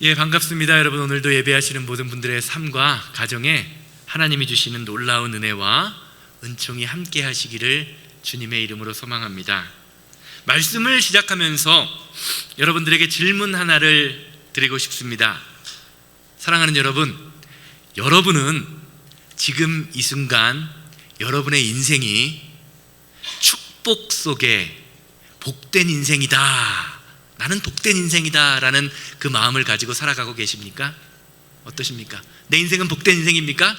예, 반갑습니다. 여러분, 오늘도 예배하시는 모든 분들의 삶과 가정에 하나님이 주시는 놀라운 은혜와 은총이 함께 하시기를 주님의 이름으로 소망합니다. 말씀을 시작하면서 여러분들에게 질문 하나를 드리고 싶습니다. 사랑하는 여러분, 여러분은 지금 이 순간 여러분의 인생이 축복 속에 복된 인생이다, 나는 복된 인생이다 라는 그 마음을 가지고 살아가고 계십니까? 어떠십니까? 내 인생은 복된 인생입니까?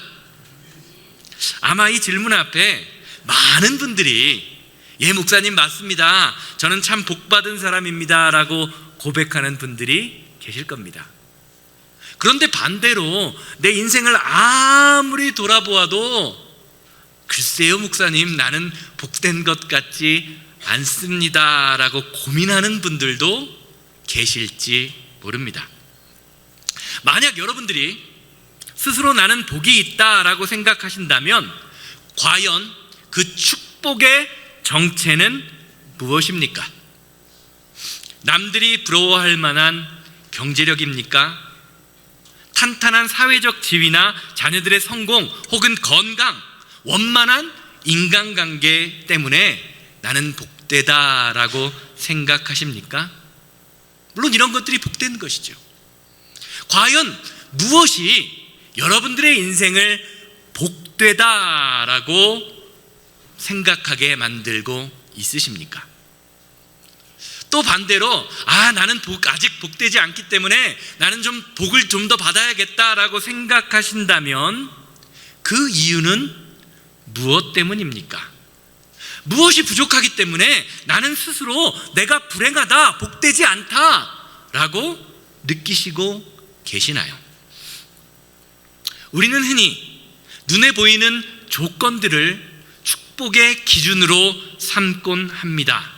아마 이 질문 앞에 많은 분들이 예, 목사님 맞습니다, 저는 참 복받은 사람입니다 라고 고백하는 분들이 계실 겁니다. 그런데 반대로 내 인생을 아무리 돌아보아도 글쎄요 목사님, 나는 복된 것 같지 않습니다 라고 고민하는 분들도 계실지 모릅니다. 만약 여러분들이 스스로 나는 복이 있다 라고 생각하신다면 과연 그 축복의 정체는 무엇입니까? 남들이 부러워할 만한 경제력입니까? 탄탄한 사회적 지위나 자녀들의 성공 혹은 건강, 원만한 인간관계 때문에 나는 복되다라고 생각하십니까? 물론 이런 것들이 복된 것이죠. 과연 무엇이 여러분들의 인생을 복되다라고 생각하게 만들고 있으십니까? 또 반대로 나는 아직 복되지 않기 때문에 나는 좀 복을 좀 더 받아야겠다라고 생각하신다면 그 이유는 무엇 때문입니까? 무엇이 부족하기 때문에 나는 스스로 내가 불행하다, 복되지 않다 라고 느끼시고 계시나요? 우리는 흔히 눈에 보이는 조건들을 축복의 기준으로 삼곤 합니다.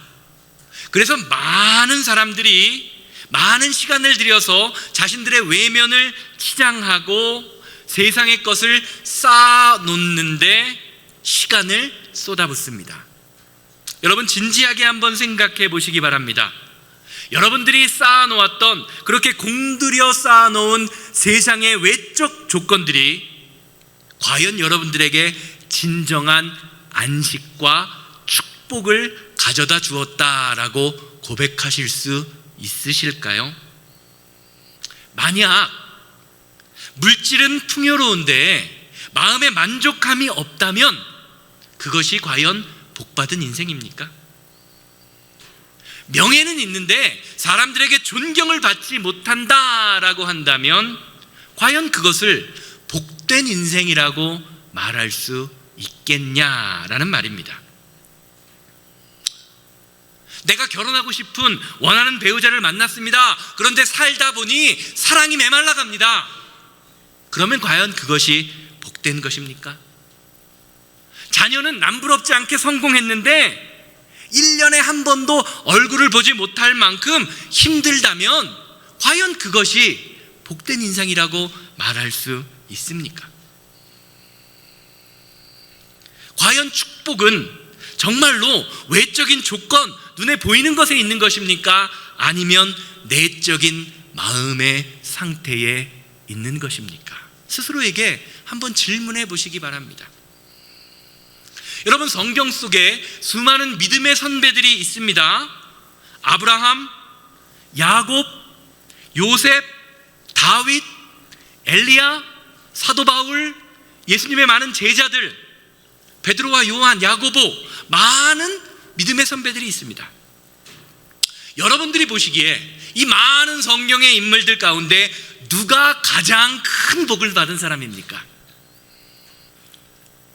그래서 많은 사람들이 많은 시간을 들여서 자신들의 외면을 치장하고 세상의 것을 쌓아놓는데 시간을 쏟아붓습니다. 여러분, 진지하게 한번 생각해 보시기 바랍니다. 여러분들이 쌓아놓았던, 그렇게 공들여 쌓아놓은 세상의 외적 조건들이 과연 여러분들에게 진정한 안식과 축복을 가져다 주었다라고 고백하실 수 있으실까요? 만약 물질은 풍요로운데 마음의 만족함이 없다면 그것이 과연 복받은 인생입니까? 명예는 있는데 사람들에게 존경을 받지 못한다라고 한다면 과연 그것을 복된 인생이라고 말할 수 있겠냐라는 말입니다. 내가 결혼하고 싶은 원하는 배우자를 만났습니다. 그런데 살다 보니 사랑이 메말라 갑니다. 그러면 과연 그것이 복된 것입니까? 자녀는 남부럽지 않게 성공했는데 1년에 한 번도 얼굴을 보지 못할 만큼 힘들다면 과연 그것이 복된 인생이라고 말할 수 있습니까? 과연 축복은 정말로 외적인 조건, 눈에 보이는 것에 있는 것입니까? 아니면 내적인 마음의 상태에 있는 것입니까? 스스로에게 한번 질문해 보시기 바랍니다. 여러분, 성경 속에 수많은 믿음의 선배들이 있습니다. 아브라함, 야곱, 요셉, 다윗, 엘리야, 사도 바울, 예수님의 많은 제자들, 베드로와 요한, 야고보, 많은 믿음의 선배들이 있습니다. 여러분들이 보시기에 이 많은 성경의 인물들 가운데 누가 가장 큰 복을 받은 사람입니까?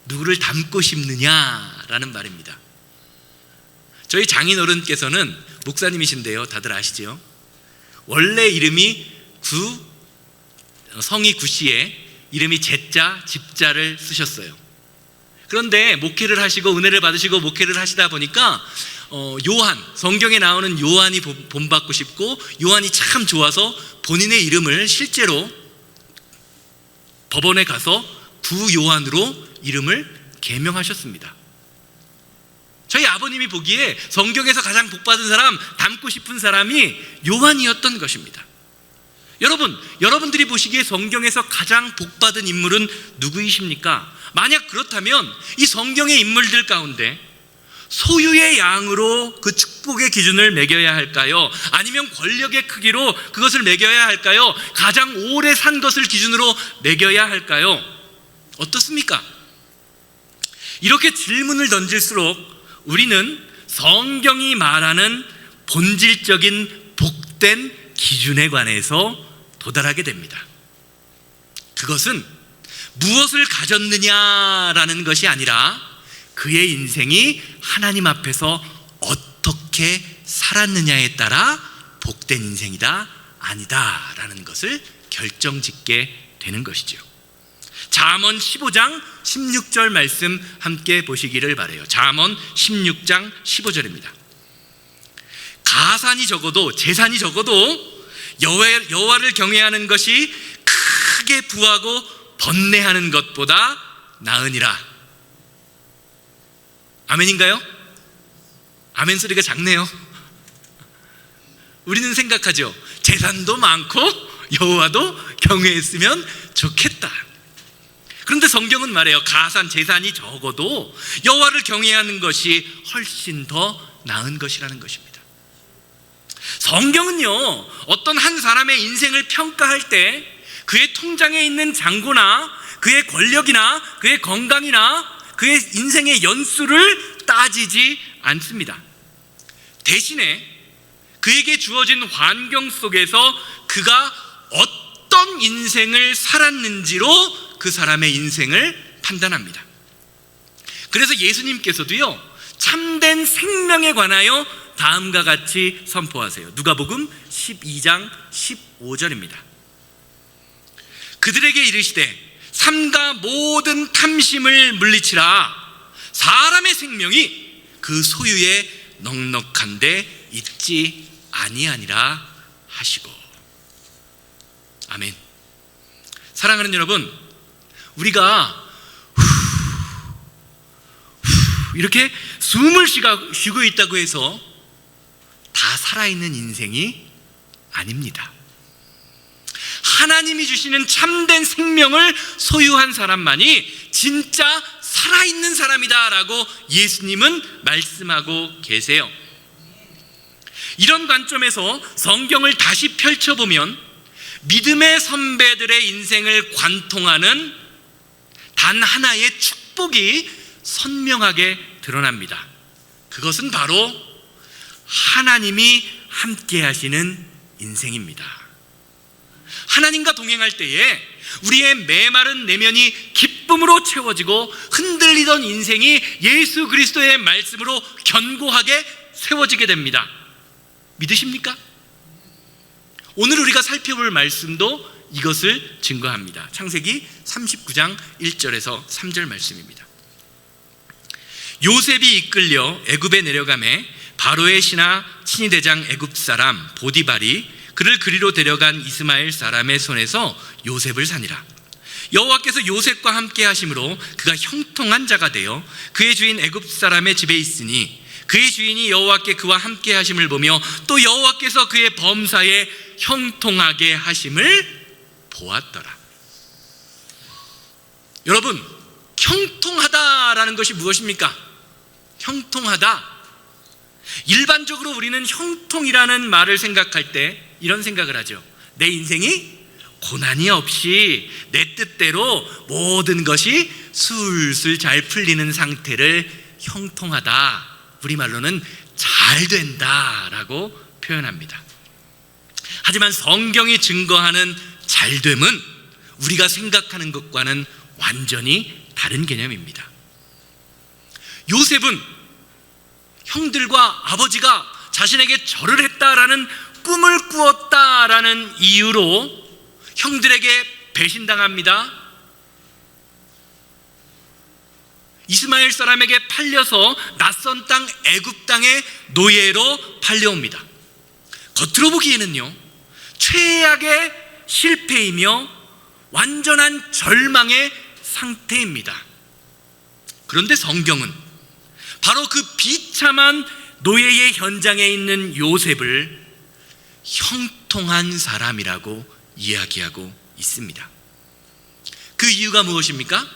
누구를 닮고 싶느냐라는 말입니다. 저희 장인어른께서는 목사님이신데요, 다들 아시죠? 원래 이름이 성이 구씨에 이름이 제자, 집자를 쓰셨어요. 그런데 목회를 하시고 은혜를 받으시고 목회를 하시다 보니까 요한, 성경에 나오는 요한이 본받고 싶고 요한이 참 좋아서 본인의 이름을 실제로 법원에 가서 구요한으로 이름을 개명하셨습니다. 저희 아버님이 보기에 성경에서 가장 복받은 사람, 닮고 싶은 사람이 요한이었던 것입니다. 여러분들이 보시기에 성경에서 가장 복받은 인물은 누구이십니까? 만약 그렇다면 이 성경의 인물들 가운데 소유의 양으로 그 축복의 기준을 매겨야 할까요? 아니면 권력의 크기로 그것을 매겨야 할까요? 가장 오래 산 것을 기준으로 매겨야 할까요? 어떻습니까? 이렇게 질문을 던질수록 우리는 성경이 말하는 본질적인 복된 기준에 관해서 도달하게 됩니다. 그것은 무엇을 가졌느냐라는 것이 아니라 그의 인생이 하나님 앞에서 어떻게 살았느냐에 따라 복된 인생이다, 아니다 라는 것을 결정짓게 되는 것이죠. 잠언 15장 16절 말씀 함께 보시기를 바라요. 잠언 16장 15절입니다. 가산이 적어도, 재산이 적어도 여호와를 경외하는 것이 크게 부하고 번뇌하는 것보다 나으니라. 아멘인가요? 아멘 소리가 작네요. 우리는 생각하죠. 재산도 많고 여호와도 경외했으면 좋겠다. 그런데 성경은 말해요. 가산, 재산이 적어도 여호와를 경외하는 것이 훨씬 더 나은 것이라는 것입니다. 성경은요, 어떤 한 사람의 인생을 평가할 때 그의 통장에 있는 잔고나 그의 권력이나 그의 건강이나 그의 인생의 연수를 따지지 않습니다. 대신에 그에게 주어진 환경 속에서 그가 어떤 인생을 살았는지로 그 사람의 인생을 판단합니다. 그래서 예수님께서도요, 참된 생명에 관하여 다음과 같이 선포하세요. 누가복음 12장 15절입니다. 그들에게 이르시되 삼가 모든 탐심을 물리치라. 사람의 생명이 그 소유에 넉넉한데 있지 아니하니라 하시고. 아멘. 사랑하는 여러분, 우리가 이렇게 숨을 쉬고 있다고 해서 다 살아있는 인생이 아닙니다. 하나님이 주시는 참된 생명을 소유한 사람만이 진짜 살아있는 사람이다 라고 예수님은 말씀하고 계세요. 이런 관점에서 성경을 다시 펼쳐보면 믿음의 선배들의 인생을 관통하는 단 하나의 축복이 선명하게 드러납니다. 그것은 바로 하나님이 함께 하시는 인생입니다. 하나님과 동행할 때에 우리의 메마른 내면이 기쁨으로 채워지고 흔들리던 인생이 예수 그리스도의 말씀으로 견고하게 세워지게 됩니다. 믿으십니까? 오늘 우리가 살펴볼 말씀도 이것을 증거합니다. 창세기 39장 1절에서 3절 말씀입니다. 요셉이 이끌려 애굽에 내려가매 바로의 신하 친위대장 애굽 사람 보디발이 그를 그리로 데려간 이스마엘 사람의 손에서 요셉을 사니라. 여호와께서 요셉과 함께 하심으로 그가 형통한 자가 되어 그의 주인 애굽 사람의 집에 있으니 그의 주인이 여호와께 그와 함께 하심을 보며 또 여호와께서 그의 범사에 형통하게 하심을 보았더라. 여러분, 형통하다라는 것이 무엇입니까? 형통하다. 일반적으로 우리는 형통이라는 말을 생각할 때 이런 생각을 하죠. 내 인생이 고난이 없이 내 뜻대로 모든 것이 술술 잘 풀리는 상태를 형통하다, 우리말로는 잘 된다라고 표현합니다. 하지만 성경이 증거하는 잘됨은 우리가 생각하는 것과는 완전히 다른 개념입니다. 요셉은 형들과 아버지가 자신에게 절을 했다라는 꿈을 꾸었다라는 이유로 형들에게 배신당합니다. 이스마엘 사람에게 팔려서 낯선 땅 애굽 땅의 노예로 팔려옵니다. 겉으로 보기에는요, 최악의 실패이며 완전한 절망의 상태입니다. 그런데 성경은 바로 그 비참한 노예의 현장에 있는 요셉을 형통한 사람이라고 이야기하고 있습니다. 그 이유가 무엇입니까?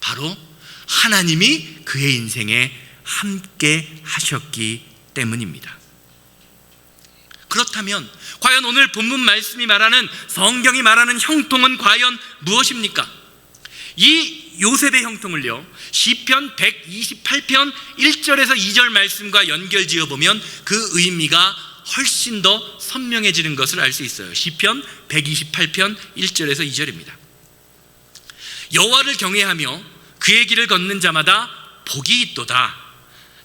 바로 하나님이 그의 인생에 함께 하셨기 때문입니다. 그렇다면 과연 오늘 본문 말씀이 말하는, 성경이 말하는 형통은 과연 무엇입니까? 이 요셉의 형통을요, 시편 128편 1절에서 2절 말씀과 연결 지어보면 그 의미가 훨씬 더 선명해지는 것을 알 수 있어요. 시편 128편 1절에서 2절입니다. 여호와를 경외하며 그의 길을 걷는 자마다 복이 있도다.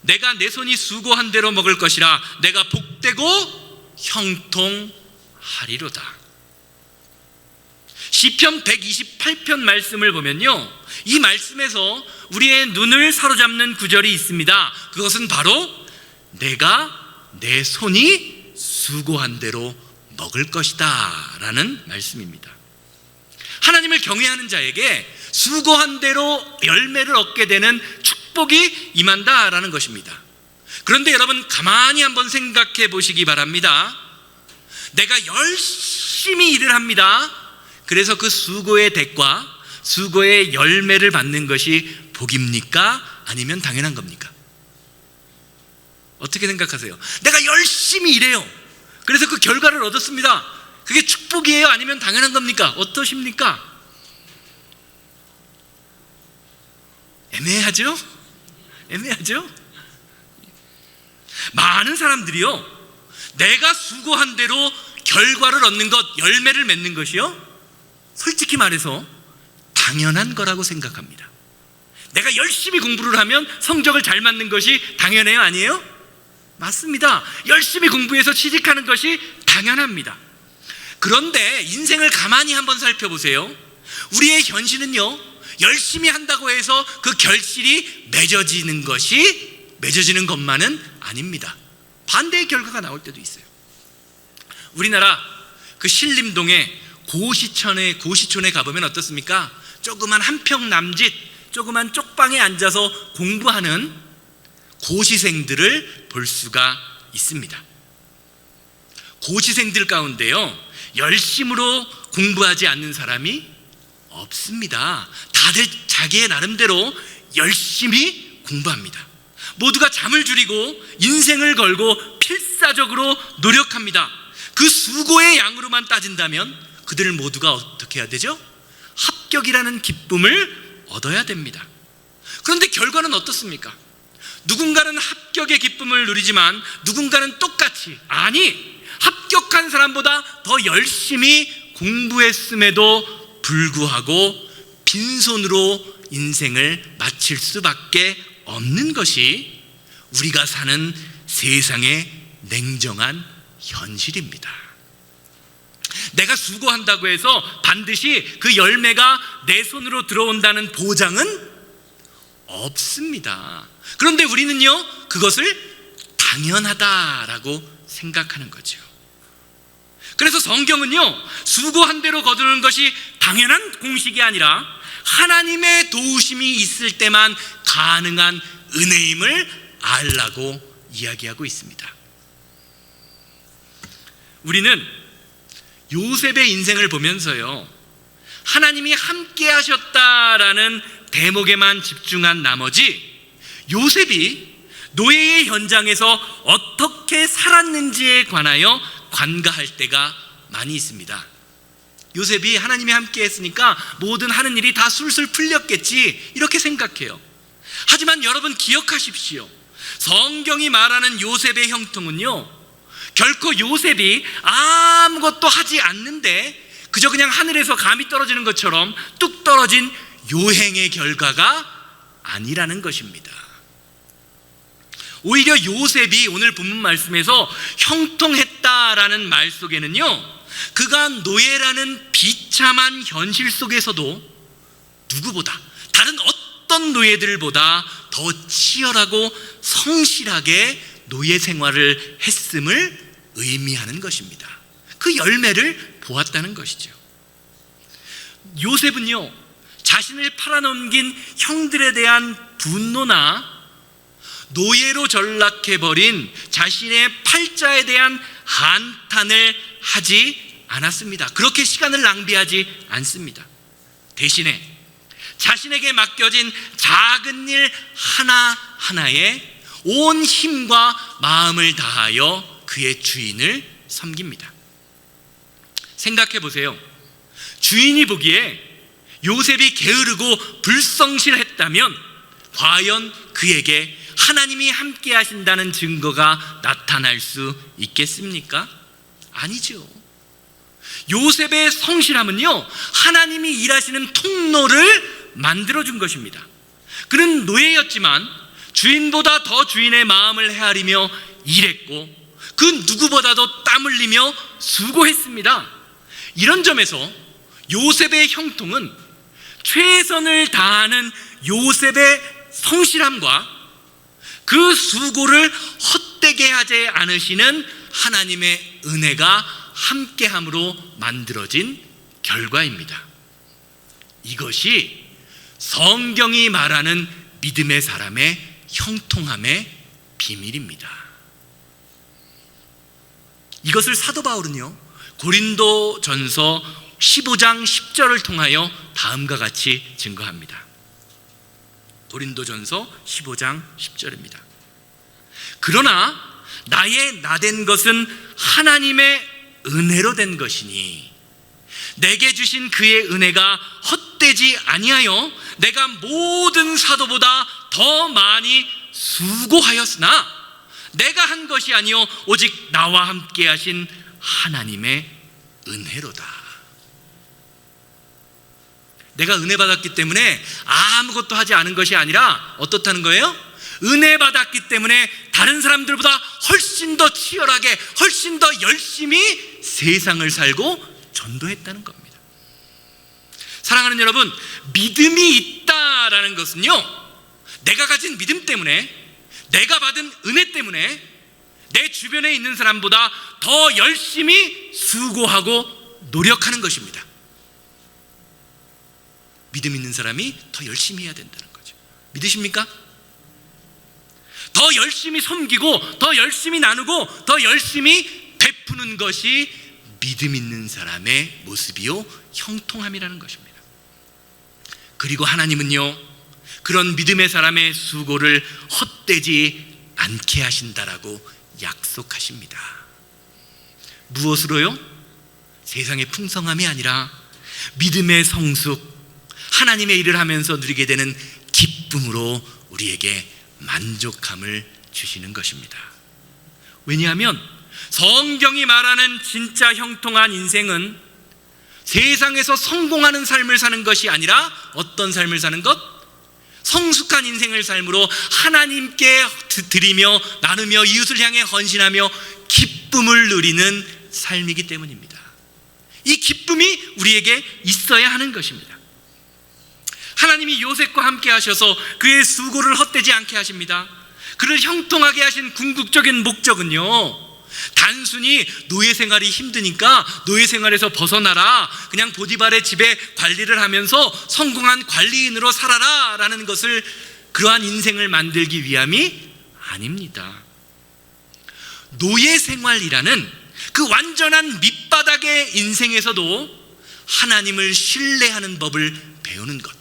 내가 내 손이 수고한 대로 먹을 것이라. 내가 복되고 형통하리로다. 시편 128편 말씀을 보면요, 이 말씀에서 우리의 눈을 사로잡는 구절이 있습니다. 그것은 바로 내가 내 손이 수고한 대로 먹을 것이다 라는 말씀입니다. 하나님을 경외하는 자에게 수고한 대로 열매를 얻게 되는 축복이 임한다라는 것입니다. 그런데 여러분, 가만히 한번 생각해 보시기 바랍니다. 내가 열심히 일을 합니다. 그래서 그 수고의 대가, 수고의 열매를 받는 것이 복입니까? 아니면 당연한 겁니까? 어떻게 생각하세요? 내가 열심히 일해요. 그래서 그 결과를 얻었습니다. 그게 축복이에요? 아니면 당연한 겁니까? 어떠십니까? 애매하죠? 애매하죠? 많은 사람들이요, 내가 수고한 대로 결과를 얻는 것, 열매를 맺는 것이요, 솔직히 말해서 당연한 거라고 생각합니다. 내가 열심히 공부를 하면 성적을 잘 맞는 것이 당연해요? 아니에요? 맞습니다. 열심히 공부해서 취직하는 것이 당연합니다. 그런데 인생을 가만히 한번 살펴보세요. 우리의 현실은요, 열심히 한다고 해서 그 결실이 맺어지는 것만은 아닙니다. 반대의 결과가 나올 때도 있어요. 우리나라 그 신림동에 고시촌에 가보면 어떻습니까? 조그만 한평 남짓, 조그만 쪽방에 앉아서 공부하는 고시생들을 볼 수가 있습니다. 고시생들 가운데요, 열심으로 공부하지 않는 사람이 없습니다. 다들 자기의 나름대로 열심히 공부합니다. 모두가 잠을 줄이고 인생을 걸고 필사적으로 노력합니다. 그 수고의 양으로만 따진다면 그들 모두가 어떻게 해야 되죠? 합격이라는 기쁨을 얻어야 됩니다. 그런데 결과는 어떻습니까? 누군가는 합격의 기쁨을 누리지만 누군가는 똑같이, 아니, 합격한 사람보다 더 열심히 공부했음에도 불구하고 빈손으로 인생을 마칠 수밖에 없는 것이 우리가 사는 세상의 냉정한 현실입니다. 내가 수고한다고 해서 반드시 그 열매가 내 손으로 들어온다는 보장은 없습니다. 그런데 우리는요, 그것을 당연하다라고 생각하는 거죠. 그래서 성경은요, 수고한 대로 거두는 것이 당연한 공식이 아니라 하나님의 도우심이 있을 때만 가능한 은혜임을 알라고 이야기하고 있습니다. 우리는 요셉의 인생을 보면서요, 하나님이 함께 하셨다라는 대목에만 집중한 나머지 요셉이 노예의 현장에서 어떻게 살았는지에 관하여 관가할 때가 많이 있습니다. 요셉이 하나님이 함께 했으니까 모든 하는 일이 다 술술 풀렸겠지, 이렇게 생각해요. 하지만 여러분 기억하십시오. 성경이 말하는 요셉의 형통은요, 결코 요셉이 아무것도 하지 않는데 그저 그냥 하늘에서 감이 떨어지는 것처럼 뚝 떨어진 요행의 결과가 아니라는 것입니다. 오히려 요셉이 오늘 본문 말씀에서 형통했다라는 말 속에는요, 그가 노예라는 비참한 현실 속에서도 누구보다, 다른 어떤 노예들보다 더 치열하고 성실하게 노예 생활을 했음을 의미하는 것입니다. 그 열매를 보았다는 것이죠. 요셉은요, 자신을 팔아넘긴 형들에 대한 분노나 노예로 전락해버린 자신의 팔자에 대한 한탄을 하지 않았습니다. 그렇게 시간을 낭비하지 않습니다. 대신에 자신에게 맡겨진 작은 일 하나하나에 온 힘과 마음을 다하여 그의 주인을 섬깁니다. 생각해 보세요. 주인이 보기에 요셉이 게으르고 불성실했다면 과연 그에게 하나님이 함께 하신다는 증거가 나타날 수 있겠습니까? 아니죠. 요셉의 성실함은요, 하나님이 일하시는 통로를 만들어준 것입니다. 그는 노예였지만 주인보다 더 주인의 마음을 헤아리며 일했고 그 누구보다도 땀 흘리며 수고했습니다. 이런 점에서 요셉의 형통은 최선을 다하는 요셉의 성실함과 그 수고를 헛되게 하지 않으시는 하나님의 은혜가 함께함으로 만들어진 결과입니다. 이것이 성경이 말하는 믿음의 사람의 형통함의 비밀입니다. 이것을 사도 바울은요, 고린도전서 15장 10절을 통하여 다음과 같이 증거합니다. 고린도전서 15장 10절입니다. 그러나 나의 나된 것은 하나님의 은혜로 된 것이니 내게 주신 그의 은혜가 헛되지 아니하여 내가 모든 사도보다 더 많이 수고하였으나 내가 한 것이 아니요 오직 나와 함께 하신 하나님의 은혜로다. 내가 은혜 받았기 때문에 아무것도 하지 않은 것이 아니라 어떻다는 거예요? 은혜 받았기 때문에 다른 사람들보다 훨씬 더 치열하게, 훨씬 더 열심히 세상을 살고 전도했다는 겁니다. 사랑하는 여러분, 믿음이 있다라는 것은요, 내가 가진 믿음 때문에, 내가 받은 은혜 때문에 내 주변에 있는 사람보다 더 열심히 수고하고 노력하는 것입니다. 믿음 있는 사람이 더 열심히 해야 된다는 거죠. 믿으십니까? 더 열심히 섬기고 더 열심히 나누고 더 열심히 베푸는 것이 믿음 있는 사람의 모습이요 형통함이라는 것입니다. 그리고 하나님은요, 그런 믿음의 사람의 수고를 헛되지 않게 하신다라고 약속하십니다. 무엇으로요? 세상의 풍성함이 아니라 믿음의 성숙, 하나님의 일을 하면서 누리게 되는 기쁨으로 우리에게 만족함을 주시는 것입니다. 왜냐하면 성경이 말하는 진짜 형통한 인생은 세상에서 성공하는 삶을 사는 것이 아니라 어떤 삶을 사는 것? 성숙한 인생을 삶으로 하나님께 드리며 나누며 이웃을 향해 헌신하며 기쁨을 누리는 삶이기 때문입니다. 이 기쁨이 우리에게 있어야 하는 것입니다. 하나님이 요셉과 함께 하셔서 그의 수고를 헛되지 않게 하십니다. 그를 형통하게 하신 궁극적인 목적은요, 단순히 노예 생활이 힘드니까 노예 생활에서 벗어나라, 그냥 보디발의 집에 관리를 하면서 성공한 관리인으로 살아라 라는 것을, 그러한 인생을 만들기 위함이 아닙니다. 노예 생활이라는 그 완전한 밑바닥의 인생에서도 하나님을 신뢰하는 법을 배우는 것,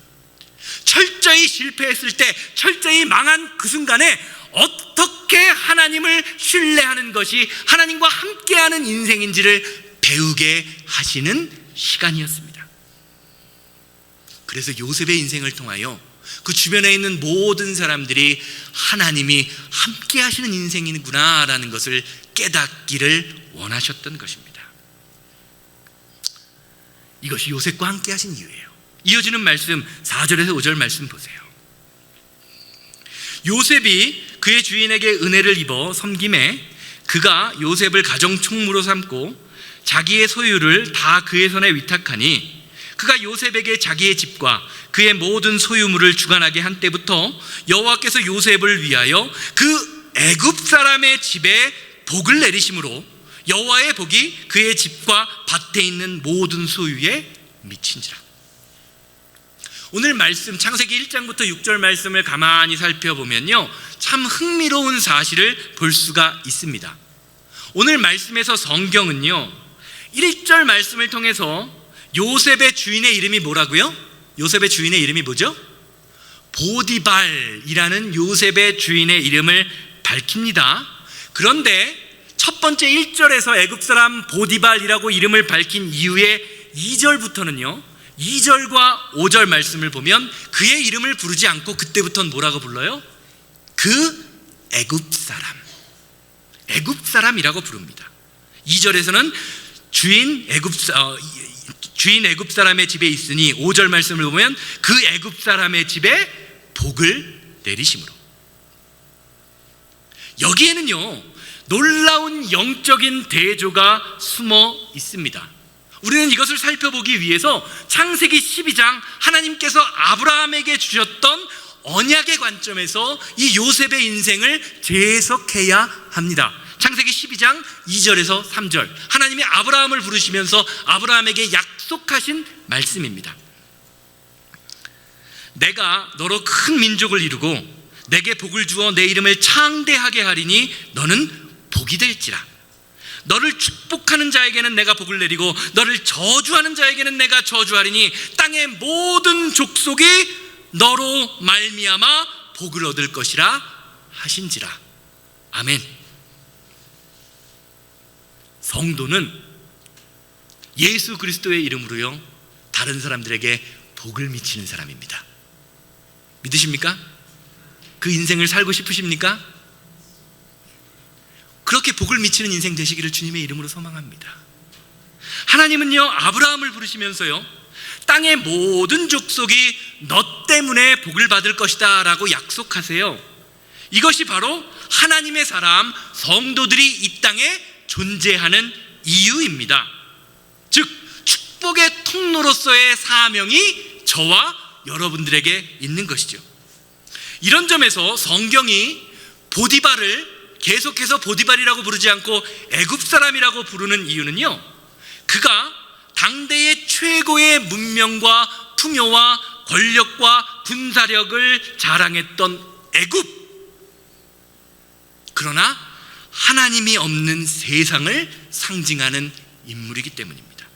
철저히 실패했을 때, 철저히 망한 그 순간에 어떻게 하나님을 신뢰하는 것이 하나님과 함께하는 인생인지를 배우게 하시는 시간이었습니다. 그래서 요셉의 인생을 통하여 그 주변에 있는 모든 사람들이 하나님이 함께 하시는 인생이구나 라는 것을 깨닫기를 원하셨던 것입니다. 이것이 요셉과 함께 하신 이유예요. 이어지는 말씀 4절에서 5절 말씀 보세요. 요셉이 그의 주인에게 은혜를 입어 섬김에 그가 요셉을 가정 총무로 삼고 자기의 소유를 다 그의 손에 위탁하니 그가 요셉에게 자기의 집과 그의 모든 소유물을 주관하게 한 때부터 여호와께서 요셉을 위하여 그 애굽 사람의 집에 복을 내리심으로 여호와의 복이 그의 집과 밭에 있는 모든 소유에 미친지라. 오늘 말씀 창세기 1장부터 6절 말씀을 가만히 살펴보면요, 참 흥미로운 사실을 볼 수가 있습니다. 오늘 말씀에서 성경은요, 1절 말씀을 통해서 요셉의 주인의 이름이 뭐라고요? 요셉의 주인의 이름이 뭐죠? 보디발이라는 요셉의 주인의 이름을 밝힙니다. 그런데 첫 번째 1절에서 애굽 사람 보디발이라고 이름을 밝힌 이후에 2절부터는요, 2절과 5절 말씀을 보면 그의 이름을 부르지 않고 그때부터는 뭐라고 불러요? 그 애굽 사람이라고 부릅니다. 2절에서는 주인 애굽 사람의 집에 있으니, 5절 말씀을 보면 그 애굽 사람의 집에 복을 내리심으로. 여기에는요, 놀라운 영적인 대조가 숨어 있습니다. 우리는 이것을 살펴보기 위해서 창세기 12장 하나님께서 아브라함에게 주셨던 언약의 관점에서 이 요셉의 인생을 재해석해야 합니다. 창세기 12장 2절에서 3절, 하나님이 아브라함을 부르시면서 아브라함에게 약속하신 말씀입니다. 내가 너로 큰 민족을 이루고 내게 복을 주어 내 이름을 창대하게 하리니 너는 복이 될지라. 너를 축복하는 자에게는 내가 복을 내리고 너를 저주하는 자에게는 내가 저주하리니 땅의 모든 족속이 너로 말미암아 복을 얻을 것이라 하신지라. 아멘. 성도는 예수 그리스도의 이름으로요, 다른 사람들에게 복을 미치는 사람입니다. 믿으십니까? 그 인생을 살고 싶으십니까? 그렇게 복을 미치는 인생 되시기를 주님의 이름으로 소망합니다. 하나님은요, 아브라함을 부르시면서요, 땅의 모든 족속이 너 때문에 복을 받을 것이다 라고 약속하세요. 이것이 바로 하나님의 사람 성도들이 이 땅에 존재하는 이유입니다. 즉 축복의 통로로서의 사명이 저와 여러분들에게 있는 것이죠. 이런 점에서 성경이 보디발을 계속해서 보디발이라고 부르지 않고 애굽 사람이라고 부르는 이유는요, 그가 당대의 최고의 문명과 풍요와 권력과 군사력을 자랑했던 애굽, 그러나 하나님이 없는 세상을 상징하는 인물이기 때문입니다.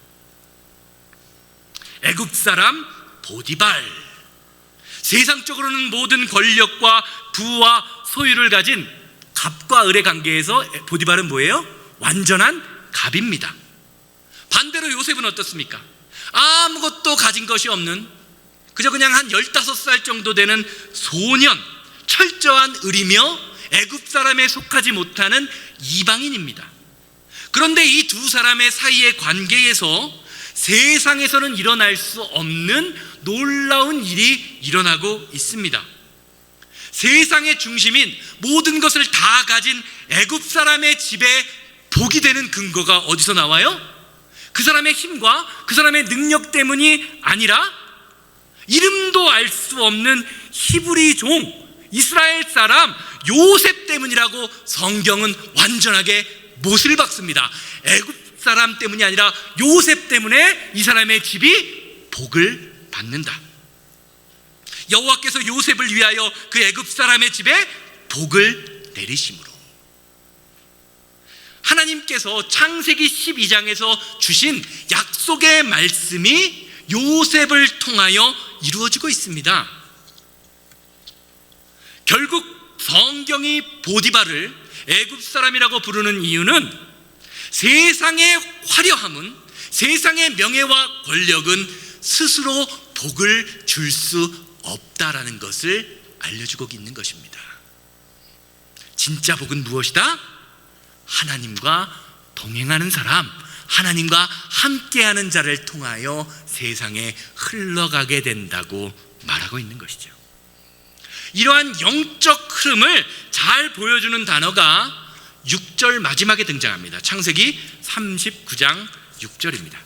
애굽 사람 보디발, 세상적으로는 모든 권력과 부와 소유를 가진 갑과 을의 관계에서 보디발은 뭐예요? 완전한 갑입니다. 반대로 요셉은 어떻습니까? 아무것도 가진 것이 없는, 그저 그냥 한 15살 정도 되는 소년, 철저한 을이며 애굽 사람에 속하지 못하는 이방인입니다. 그런데 이 두 사람의 사이의 관계에서 세상에서는 일어날 수 없는 놀라운 일이 일어나고 있습니다. 세상의 중심인 모든 것을 다 가진 애굽 사람의 집에 복이 되는 근거가 어디서 나와요? 그 사람의 힘과 그 사람의 능력 때문이 아니라 이름도 알 수 없는 히브리 종, 이스라엘 사람 요셉 때문이라고 성경은 완전하게 못을 박습니다. 애굽 사람 때문이 아니라 요셉 때문에 이 사람의 집이 복을 받는다. 여호와께서 요셉을 위하여 그 애굽 사람의 집에 복을 내리심으로. 하나님께서 창세기 12장에서 주신 약속의 말씀이 요셉을 통하여 이루어지고 있습니다. 결국 성경이 보디발을 애굽 사람이라고 부르는 이유는 세상의 화려함은, 세상의 명예와 권력은 스스로 복을 줄 수 없다라는 것을 알려주고 있는 것입니다. 진짜 복은 무엇이다? 하나님과 동행하는 사람, 하나님과 함께하는 자를 통하여 세상에 흘러가게 된다고 말하고 있는 것이죠. 이러한 영적 흐름을 잘 보여주는 단어가 6절 마지막에 등장합니다. 창세기 39장 6절입니다.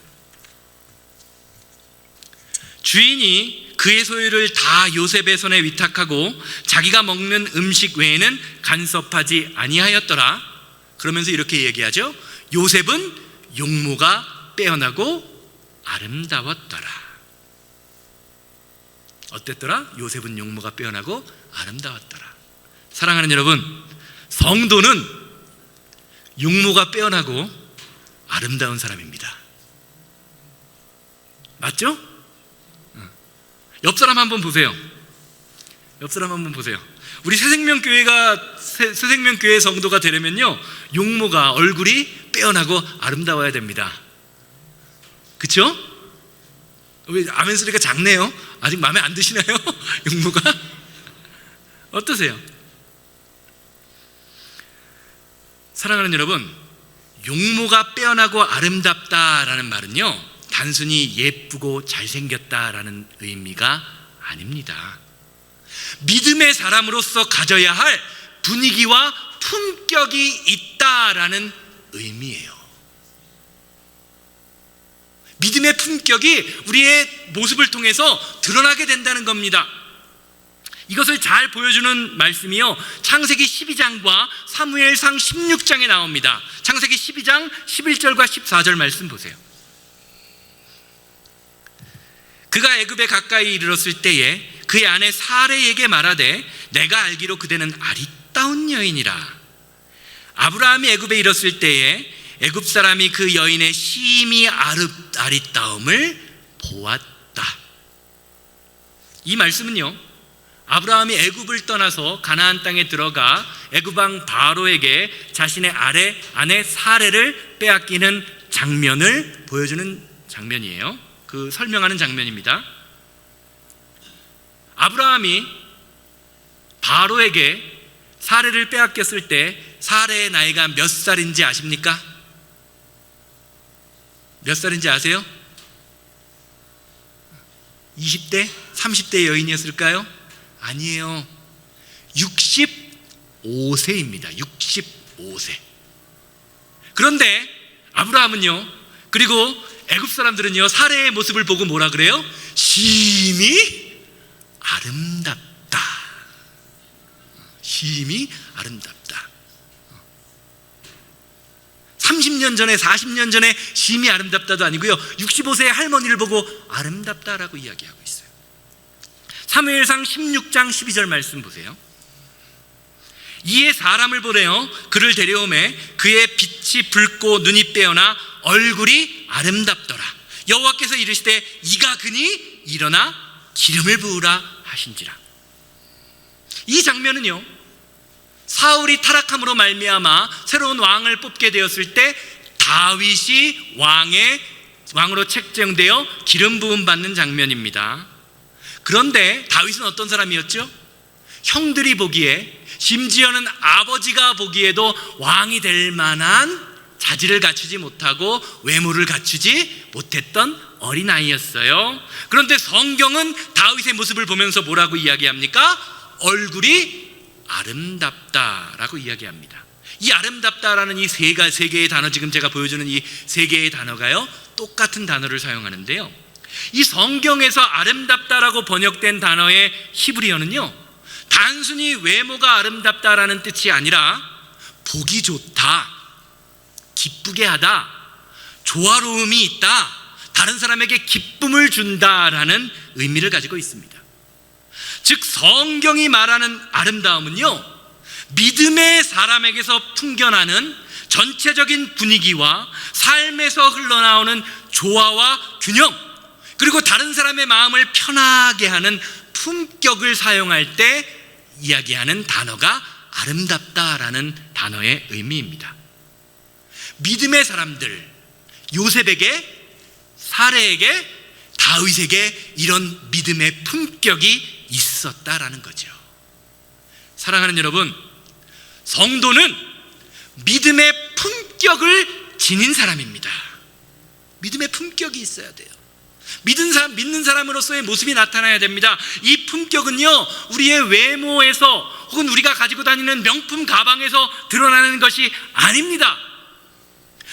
주인이 그의 소유를 다 요셉의 손에 위탁하고 자기가 먹는 음식 외에는 간섭하지 아니하였더라. 그러면서 이렇게 얘기하죠. 요셉은 용모가 빼어나고 아름다웠더라. 어땠더라? 요셉은 용모가 빼어나고 아름다웠더라. 사랑하는 여러분, 성도는 용모가 빼어나고 아름다운 사람입니다. 맞죠? 옆 사람 한번 보세요. 옆 사람 한번 보세요. 우리 새생명교회 성도가 되려면요, 용모가, 얼굴이 빼어나고 아름다워야 됩니다. 그쵸? 왜 아멘 소리가 작네요? 아직 마음에 안 드시나요? 용모가? 어떠세요? 사랑하는 여러분, 용모가 빼어나고 아름답다라는 말은요, 단순히 예쁘고 잘생겼다라는 의미가 아닙니다. 믿음의 사람으로서 가져야 할 분위기와 품격이 있다라는 의미예요. 믿음의 품격이 우리의 모습을 통해서 드러나게 된다는 겁니다. 이것을 잘 보여주는 말씀이요, 창세기 12장과 사무엘상 16장에 나옵니다. 창세기 12장 11절과 14절 말씀 보세요. 그가 애굽에 가까이 이르렀을 때에 그의 아내 사레에게 말하되 내가 알기로 그대는 아리따운 여인이라. 아브라함이 애굽에 이르렀을 때에 애굽 사람이 그 여인의 심히 아리따움을 보았다. 이 말씀은요, 아브라함이 애굽을 떠나서 가나안 땅에 들어가 애굽 왕 바로에게 자신의 아내 사레를 빼앗기는 장면을 보여주는 장면이에요. 그 설명하는 장면입니다. 아브라함이 바로에게 사레를 빼앗겼을 때 사레의 나이가 몇 살인지 아십니까? 몇 살인지 아세요? 20대? 30대 여인이었을까요? 아니에요. 65세입니다. 65세. 그런데 아브라함은요, 그리고 애굽 사람들은요, 사레의 모습을 보고 뭐라 그래요? 심히 아름답다. 심히 아름답다. 30년 전에, 40년 전에 심히 아름답다도 아니고요, 65세의 할머니를 보고 아름답다라고 이야기하고 있어요. 사무엘상 16장 12절 말씀 보세요. 이에 사람을 보내어 그를 데려오매 그의 빛이 붉고 눈이 빼어나 얼굴이 아름답더라. 여호와께서 이르시되 이가 그니 일어나 기름을 부으라 하신지라. 이 장면은요, 사울이 타락함으로 말미암아 새로운 왕을 뽑게 되었을 때 다윗이 왕으로 책정되어 기름 부음 받는 장면입니다. 그런데 다윗은 어떤 사람이었죠? 형들이 보기에, 심지어는 아버지가 보기에도 왕이 될 만한 자질을 갖추지 못하고 외모를 갖추지 못했던 어린아이였어요. 그런데 성경은 다윗의 모습을 보면서 뭐라고 이야기합니까? 얼굴이 아름답다라고 이야기합니다. 이 아름답다라는 이 세 개의 단어, 지금 제가 보여주는 이 세 개의 단어가요, 똑같은 단어를 사용하는데요, 이 성경에서 아름답다라고 번역된 단어의 히브리어는요, 단순히 외모가 아름답다라는 뜻이 아니라 보기 좋다, 기쁘게 하다, 조화로움이 있다, 다른 사람에게 기쁨을 준다라는 의미를 가지고 있습니다. 즉 성경이 말하는 아름다움은요, 믿음의 사람에게서 풍겨나는 전체적인 분위기와 삶에서 흘러나오는 조화와 균형, 그리고 다른 사람의 마음을 편하게 하는 품격을 사용할 때 이야기하는 단어가 아름답다라는 단어의 의미입니다. 믿음의 사람들, 요셉에게, 사레에게, 다윗에게 이런 믿음의 품격이 있었다라는 거죠. 사랑하는 여러분, 성도는 믿음의 품격을 지닌 사람입니다. 믿음의 품격이 있어야 돼요. 믿는 사람으로서의 모습이 나타나야 됩니다. 이 품격은요, 우리의 외모에서 혹은 우리가 가지고 다니는 명품 가방에서 드러나는 것이 아닙니다.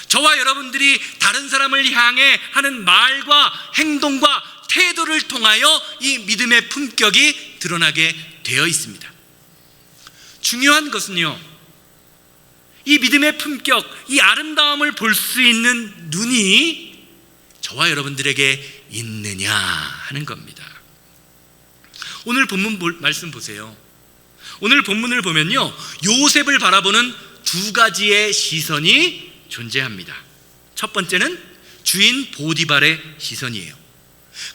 저와 여러분들이 다른 사람을 향해 하는 말과 행동과 태도를 통하여 이 믿음의 품격이 드러나게 되어 있습니다. 중요한 것은요, 이 믿음의 품격, 이 아름다움을 볼 수 있는 눈이 저와 여러분들에게 있느냐 하는 겁니다. 오늘 본문 말씀 보세요. 오늘 본문을 보면요, 요셉을 바라보는 두 가지의 시선이 존재합니다. 첫 번째는 주인 보디발의 시선이에요.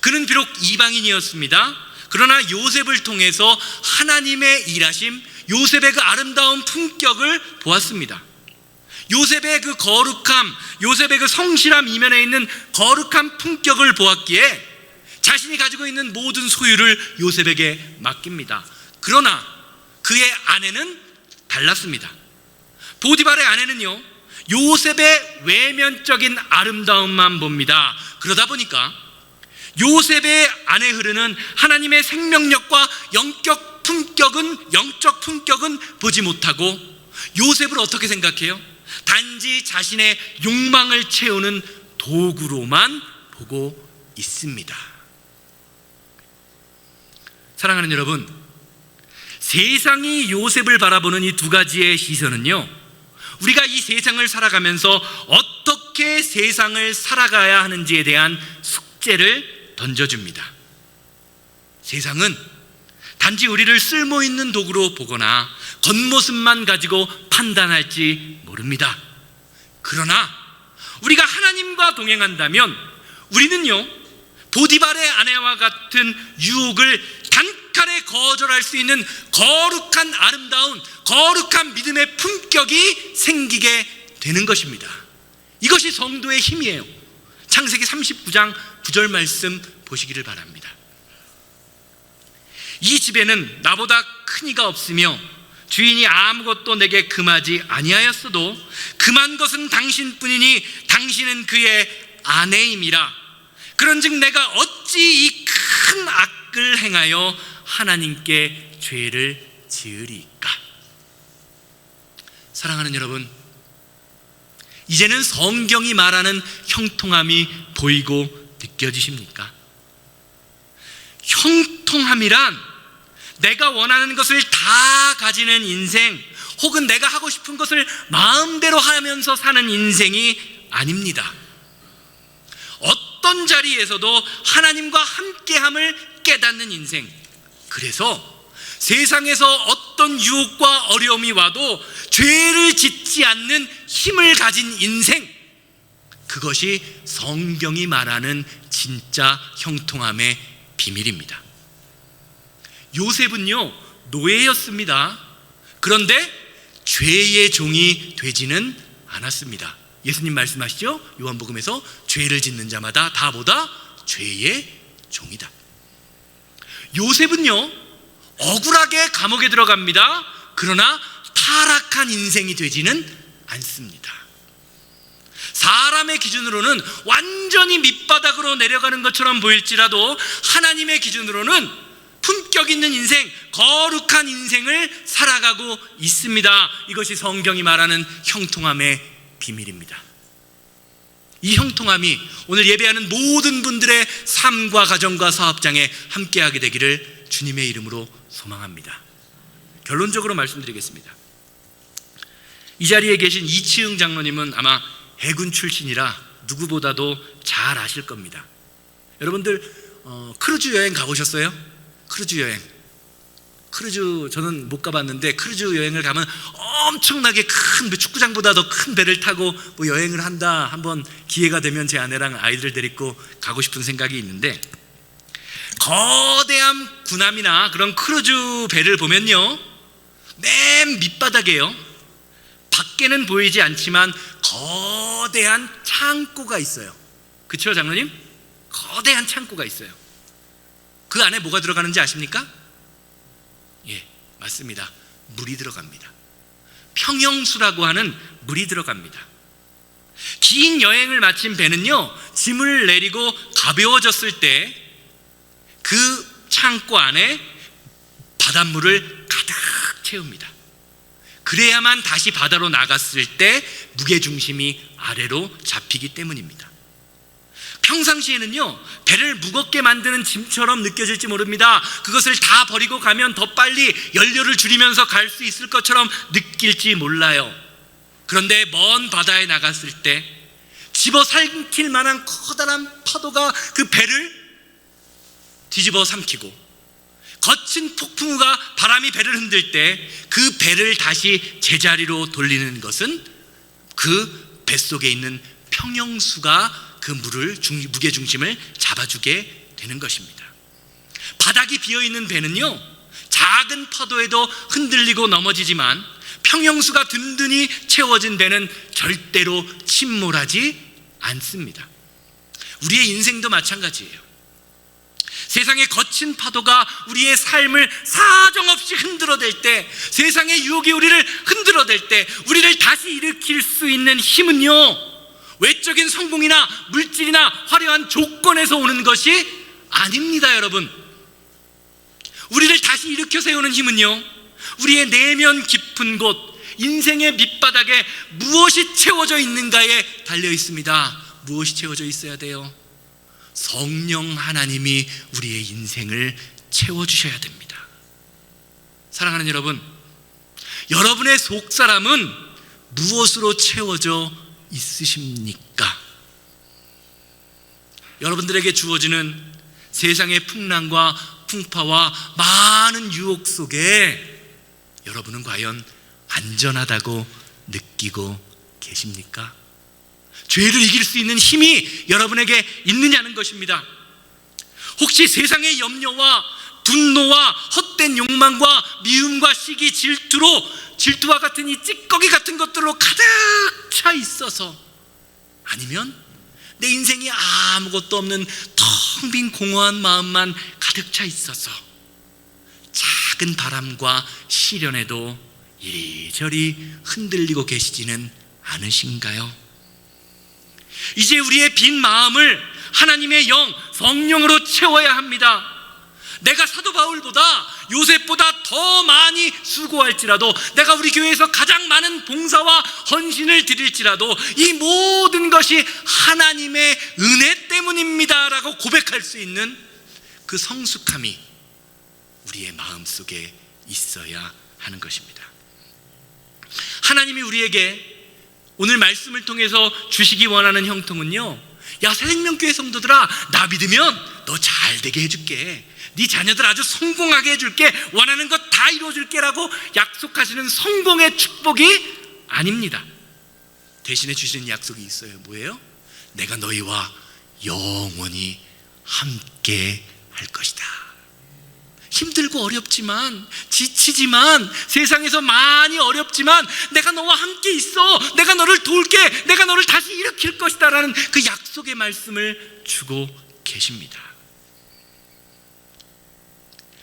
그는 비록 이방인이었습니다. 그러나 요셉을 통해서 하나님의 일하심, 요셉의 그 아름다운 품격을 보았습니다. 요셉의 그 거룩함, 요셉의 그 성실함 이면에 있는 거룩한 품격을 보았기에 자신이 가지고 있는 모든 소유를 요셉에게 맡깁니다. 그러나 그의 아내는 달랐습니다. 보디발의 아내는요, 요셉의 외면적인 아름다움만 봅니다. 그러다 보니까 요셉의 안에 흐르는 하나님의 생명력과 영적 품격은 보지 못하고 요셉을 어떻게 생각해요? 단지 자신의 욕망을 채우는 도구로만 보고 있습니다. 사랑하는 여러분, 세상이 요셉을 바라보는 이 두 가지의 시선은요, 우리가 이 세상을 살아가면서 어떻게 세상을 살아가야 하는지에 대한 숙제를 던져줍니다. 세상은 단지 우리를 쓸모있는 도구로 보거나 겉모습만 가지고 판단할지 모릅니다. 그러나 우리가 하나님과 동행한다면 우리는요, 보디발의 아내와 같은 유혹을 단칼에 거절할 수 있는 거룩한 아름다운 거룩한 믿음의 품격이 생기게 되는 것입니다. 이것이 성도의 힘이에요. 창세기 39장 9절 말씀 보시기를 바랍니다. 이 집에는 나보다 큰 이가 없으며 주인이 아무것도 내게 금하지 아니하였어도 금한 것은 당신뿐이니 당신은 그의 아내임이라. 그런즉 내가 어찌 이 큰 악을 행하여 하나님께 죄를 지으리까. 사랑하는 여러분, 이제는 성경이 말하는 형통함이 보이고 느껴지십니까? 형통함이란 내가 원하는 것을 다 가지는 인생, 혹은 내가 하고 싶은 것을 마음대로 하면서 사는 인생이 아닙니다. 어떤 자리에서도 하나님과 함께함을 깨닫는 인생. 그래서 세상에서 어떤 유혹과 어려움이 와도 죄를 짓지 않는 힘을 가진 인생, 그것이 성경이 말하는 진짜 형통함의 비밀입니다. 요셉은요, 노예였습니다. 그런데 죄의 종이 되지는 않았습니다. 예수님 말씀하시죠? 요한복음에서 죄를 짓는 자마다 다 뭐다? 죄의 종이다. 요셉은요, 억울하게 감옥에 들어갑니다. 그러나 타락한 인생이 되지는 않습니다. 사람의 기준으로는 완전히 밑바닥으로 내려가는 것처럼 보일지라도 하나님의 기준으로는 품격 있는 인생, 거룩한 인생을 살아가고 있습니다. 이것이 성경이 말하는 형통함의 비밀입니다. 이 형통함이 오늘 예배하는 모든 분들의 삶과 가정과 사업장에 함께하게 되기를 주님의 이름으로 소망합니다. 결론적으로 말씀드리겠습니다. 이 자리에 계신 이치흥 장로님은 아마 해군 출신이라 누구보다도 잘 아실 겁니다. 여러분들 크루즈 여행 가보셨어요? 크루즈 여행. 크루즈 저는 못 가봤는데 크루즈 여행을 가면 엄청나게 큰 축구장보다 더 큰 배를 타고 뭐 여행을 한다. 한번 기회가 되면 제 아내랑 아이들 데리고 가고 싶은 생각이 있는데, 거대한 군함이나 그런 크루즈 배를 보면요, 맨 밑바닥에요, 밖에는 보이지 않지만 거대한 창고가 있어요. 그쵸, 장로님? 거대한 창고가 있어요. 그 안에 뭐가 들어가는지 아십니까? 예, 맞습니다. 물이 들어갑니다. 평형수라고 하는 물이 들어갑니다. 긴 여행을 마친 배는요, 짐을 내리고 가벼워졌을 때 그 창고 안에 바닷물을 가득 채웁니다. 그래야만 다시 바다로 나갔을 때 무게중심이 아래로 잡히기 때문입니다. 평상시에는요, 배를 무겁게 만드는 짐처럼 느껴질지 모릅니다. 그것을 다 버리고 가면 더 빨리 연료를 줄이면서 갈 수 있을 것처럼 느낄지 몰라요. 그런데 먼 바다에 나갔을 때 집어삼킬 만한 커다란 파도가 그 배를 뒤집어 삼키고, 거친 폭풍우가 바람이 배를 흔들 때 그 배를 다시 제자리로 돌리는 것은 그 뱃속에 있는 평형수가 그 무게 중심을 잡아주게 되는 것입니다. 바닥이 비어있는 배는요, 작은 파도에도 흔들리고 넘어지지만 평형수가 든든히 채워진 배는 절대로 침몰하지 않습니다. 우리의 인생도 마찬가지예요. 세상의 거친 파도가 우리의 삶을 사정없이 흔들어댈 때, 세상의 유혹이 우리를 흔들어댈 때 우리를 다시 일으킬 수 있는 힘은요, 외적인 성공이나 물질이나 화려한 조건에서 오는 것이 아닙니다. 여러분, 우리를 다시 일으켜 세우는 힘은요, 우리의 내면 깊은 곳, 인생의 밑바닥에 무엇이 채워져 있는가에 달려 있습니다. 무엇이 채워져 있어야 돼요? 성령 하나님이 우리의 인생을 채워주셔야 됩니다. 사랑하는 여러분, 여러분의 속사람은 무엇으로 채워져 있으십니까? 여러분들에게 주어지는 세상의 풍랑과 풍파와 많은 유혹 속에 여러분은 과연 안전하다고 느끼고 계십니까? 죄를 이길 수 있는 힘이 여러분에게 있느냐는 것입니다. 혹시 세상의 염려와 분노와 헛된 욕망과 미움과 시기, 질투와 같은 이 찌꺼기 같은 것들로 가득 차 있어서, 아니면 내 인생이 아무것도 없는 텅 빈 공허한 마음만 가득 차 있어서 작은 바람과 시련에도 이리저리 흔들리고 계시지는 않으신가요? 이제 우리의 빈 마음을 하나님의 영, 성령으로 채워야 합니다. 내가 사도 바울보다, 요셉보다 더 많이 수고할지라도, 내가 우리 교회에서 가장 많은 봉사와 헌신을 드릴지라도 이 모든 것이 하나님의 은혜 때문입니다 라고 고백할 수 있는 그 성숙함이 우리의 마음속에 있어야 하는 것입니다. 하나님이 우리에게 오늘 말씀을 통해서 주시기 원하는 형통은요, 야, 새생명교회 성도들아, 나 믿으면 너 잘 되게 해줄게, 네 자녀들 아주 성공하게 해줄게, 원하는 것 다 이루어줄게 라고 약속하시는 성공의 축복이 아닙니다. 대신에 주시는 약속이 있어요. 뭐예요? 내가 너희와 영원히 함께 할 것이다. 힘들고 어렵지만, 지치지만, 세상에서 많이 어렵지만 내가 너와 함께 있어, 내가 너를 도울게, 내가 너를 다시 일으킬 것이다 라는 그 약속의 말씀을 주고 계십니다.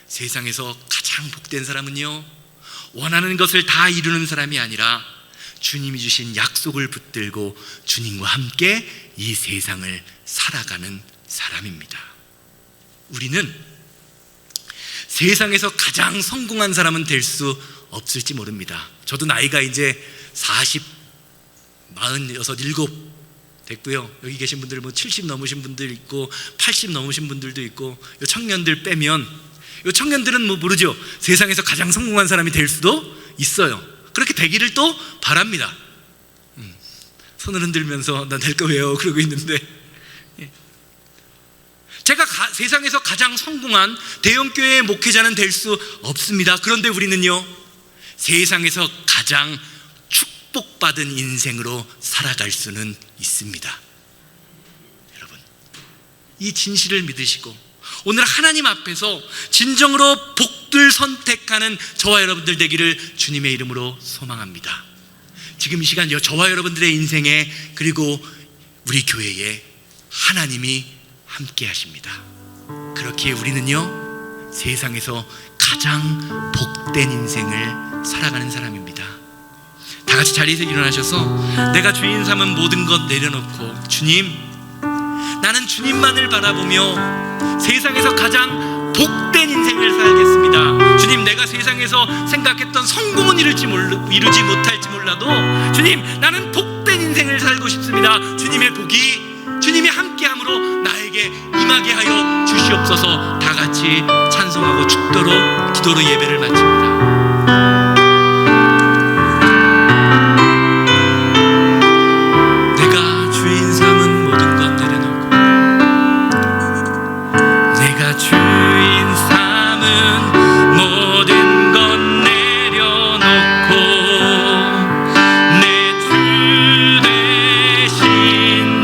세상에서 가장 복된 사람은요, 원하는 것을 다 이루는 사람이 아니라 주님이 주신 약속을 붙들고 주님과 함께 이 세상을 살아가는 사람입니다. 우리는 세상에서 가장 성공한 사람은 될 수 없을지 모릅니다. 저도 나이가 이제 40, 46, 7 됐고요. 여기 계신 분들 뭐 70 넘으신 분들 있고 80 넘으신 분들도 있고, 요 청년들 빼면, 요 청년들은 뭐 모르죠. 세상에서 가장 성공한 사람이 될 수도 있어요. 그렇게 되기를 또 바랍니다. 손을 흔들면서 난 될 거예요 그러고 있는데, 제가 세상에서 가장 성공한 대형교회의 목회자는 될 수 없습니다. 그런데 우리는요, 세상에서 가장 축복받은 인생으로 살아갈 수는 있습니다. 여러분, 이 진실을 믿으시고 오늘 하나님 앞에서 진정으로 복들 선택하는 저와 여러분들 되기를 주님의 이름으로 소망합니다. 지금 이 시간 저와 여러분들의 인생에, 그리고 우리 교회에 하나님이 함께 하십니다. 그렇기에 우리는요, 세상에서 가장 복된 인생을 살아가는 사람입니다. 다 같이 자리에서 일어나셔서 내가 주인 삼은 모든 것 내려놓고, 주님, 나는 주님만을 바라보며 세상에서 가장 복된 인생을 살겠습니다. 주님, 내가 세상에서 생각했던 성공은 이루지 못할지 몰라도 주님, 나는 복된 인생을 살고 싶습니다. 주님의 복이, 주님이 함께함으로 나에게 임하게 하여 주시옵소서. 다 같이 찬송하고 기도로 예배를 마칩니다. 내가 주인 삼은 모든 것 내려놓고, 내가 주인 삼은 모든 것 내려놓고, 내 주 대신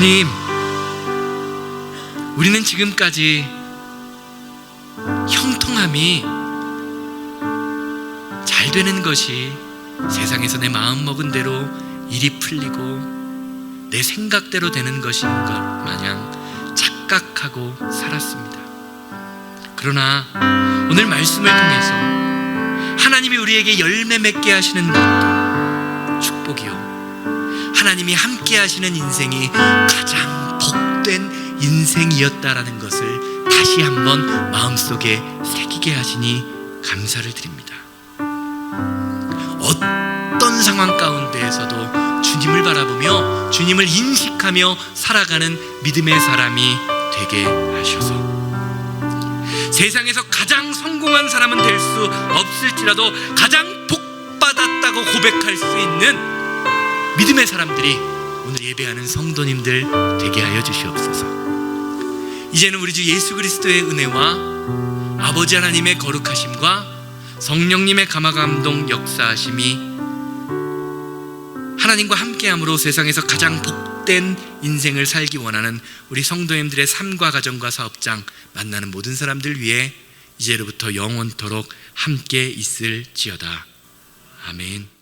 주님, 우리는 지금까지 형통함이 잘 되는 것이 세상에서 내 마음 먹은 대로 일이 풀리고 내 생각대로 되는 것인 것 마냥 착각하고 살았습니다. 그러나 오늘 말씀을 통해서 하나님이 우리에게 열매 맺게 하시는 것도 축복이요, 하나님이 함께 하시는 인생이 가장 복된 인생이었다라는 것을 다시 한번 마음속에 새기게 하시니 감사를 드립니다. 어떤 상황 가운데에서도 주님을 바라보며 주님을 인식하며 살아가는 믿음의 사람이 되게 하셔서 세상에서 가장 성공한 사람은 될 수 없을지라도 가장 복받았다고 고백할 수 있는 믿음의 사람들이 오늘 예배하는 성도님들 되게 하여 주시옵소서. 이제는 우리 주 예수 그리스도의 은혜와 아버지 하나님의 거룩하심과 성령님의 감화감동 역사하심이 하나님과 함께함으로 세상에서 가장 복된 인생을 살기 원하는 우리 성도님들의 삶과 가정과 사업장 만나는 모든 사람들 위해 이제로부터 영원토록 함께 있을지어다. 아멘.